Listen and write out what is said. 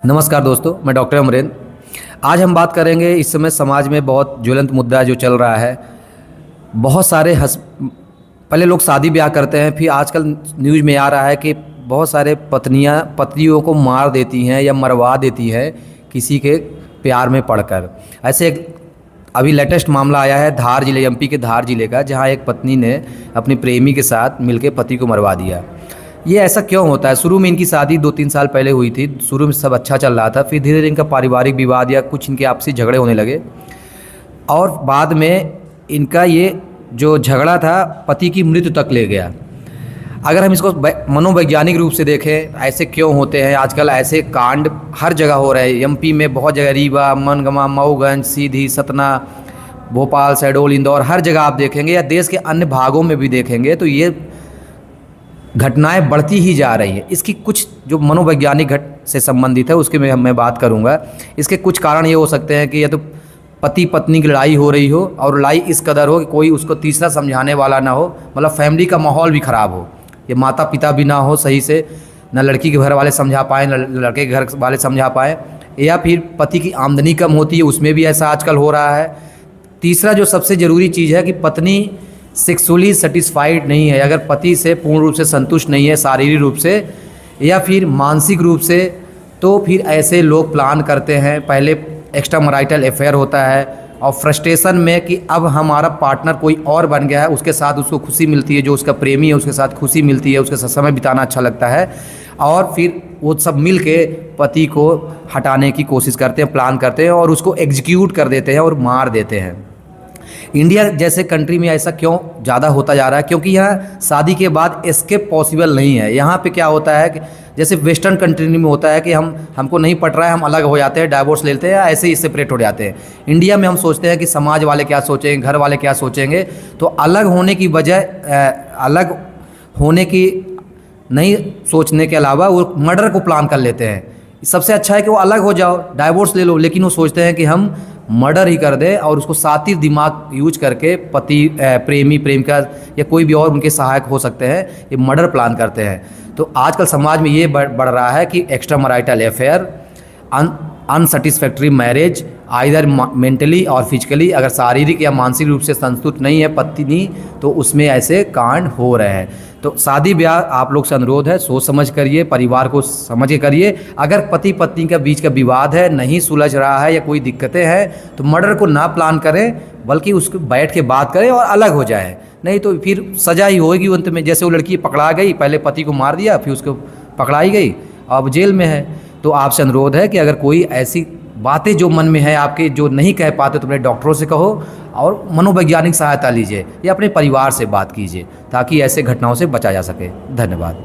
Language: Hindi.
नमस्कार दोस्तों, मैं डॉक्टर अमरेंद्र। आज हम बात करेंगे, इस समय समाज में बहुत ज्वलंत मुद्दा जो चल रहा है। बहुत सारे पहले लोग शादी ब्याह करते हैं, फिर आजकल न्यूज़ में आ रहा है कि बहुत सारे पत्नियों को मार देती हैं या मरवा देती हैं किसी के प्यार में पड़कर। ऐसे एक अभी लेटेस्ट मामला आया है धार जिले, एमपी के धार जिले का, जहां एक पत्नी ने अपने प्रेमी के साथ मिलकर पति को मरवा दिया। ये ऐसा क्यों होता है? शुरू में इनकी शादी 2-3 साल पहले हुई थी, शुरू में सब अच्छा चल रहा था, फिर धीरे धीरे इनका पारिवारिक विवाद या कुछ इनके आपसी झगड़े होने लगे और बाद में इनका ये जो झगड़ा था पति की मृत्यु तक ले गया। अगर हम इसको मनोवैज्ञानिक रूप से देखें, ऐसे क्यों होते हैं? आजकल ऐसे कांड हर जगह हो रहे हैं। एमपी में बहुत जगह, रीवा, मनगमा, मऊगंज, सीधी, सतना, भोपाल, शहडोल, इंदौर, हर जगह आप देखेंगे या देश के अन्य भागों में भी देखेंगे तो ये घटनाएं बढ़ती ही जा रही है। इसकी कुछ जो मनोवैज्ञानिक से संबंधित है उसके में मैं बात करूंगा। इसके कुछ कारण ये हो सकते हैं कि या तो पति पत्नी की लड़ाई हो रही हो और लड़ाई इस कदर हो कि कोई उसको तीसरा समझाने वाला ना हो, मतलब फैमिली का माहौल भी ख़राब हो, ये माता पिता भी ना हो सही से, न लड़की के घर वाले समझा पाएँ न लड़के के घर वाले समझा पाएँ, या फिर पति की आमदनी कम होती है, उसमें भी ऐसा आजकल हो रहा है। तीसरा जो सबसे ज़रूरी चीज़ है कि पत्नी सेक्सुअली सेटिस्फाइड नहीं है, अगर पति से पूर्ण रूप से संतुष्ट नहीं है शारीरिक रूप से या फिर मानसिक रूप से, तो फिर ऐसे लोग प्लान करते हैं। पहले एक्स्ट्रा मैरिटल अफेयर होता है और फ्रस्ट्रेशन में कि अब हमारा पार्टनर कोई और बन गया है, उसके साथ उसको खुशी मिलती है, जो उसका प्रेमी है उसके साथ खुशी मिलती है, उसके साथ समय बिताना अच्छा लगता है, और फिर वो सब मिल के पति को हटाने की कोशिश करते हैं, प्लान करते हैं और उसको एग्जीक्यूट कर देते हैं और मार देते हैं। इंडिया जैसे कंट्री में ऐसा क्यों ज़्यादा होता जा रहा है? क्योंकि यहाँ शादी के बाद एस्केप पॉसिबल नहीं है। यहाँ पे क्या होता है कि जैसे वेस्टर्न कंट्री में होता है कि हमको नहीं पट रहा है, हम अलग हो जाते हैं, डाइवोर्स ले लेते हैं, ऐसे ही सेपरेट हो जाते हैं। इंडिया में हम सोचते हैं कि समाज वाले क्या सोचेंगे, घर वाले क्या सोचेंगे, तो अलग होने की बजाय अलग होने की नहीं सोचने के अलावा वो मर्डर को प्लान कर लेते हैं। सबसे अच्छा है कि वो अलग हो जाओ, डाइवोर्स ले लो, लेकिन वो सोचते हैं कि हम मर्डर ही कर दे और उसको सातिर दिमाग यूज करके पति प्रेमी प्रेमिका या कोई भी और उनके सहायक हो सकते हैं, ये मर्डर प्लान करते हैं। तो आजकल समाज में ये बढ़ रहा है कि extra marital affair, unsatisfactory marriage, either mentally और फिजिकली, अगर शारीरिक या मानसिक रूप से संतुष्ट नहीं है पत्नी तो उसमें ऐसे कांड हो रहे हैं। तो शादी ब्याह आप लोग से अनुरोध है, सोच समझ करिए, परिवार को समझ के करिए। अगर पति पत्नी का बीच का विवाद है, नहीं सुलझ रहा है या कोई दिक्कतें हैं तो मर्डर को ना प्लान करें, बल्कि उसको बैठ के बात करें और अलग हो जाए। नहीं तो फिर सज़ा ही होगी अंत में। जैसे वो लड़की पकड़ा गई, पहले पति को मार दिया, फिर उसको पकड़ाई गई, अब जेल में है। तो आपसे अनुरोध है कि अगर कोई ऐसी बातें जो मन में है आपके, जो नहीं कह पाते, तो अपने डॉक्टरों से कहो और मनोवैज्ञानिक सहायता लीजिए या अपने परिवार से बात कीजिए ताकि ऐसे घटनाओं से बचा जा सके। धन्यवाद।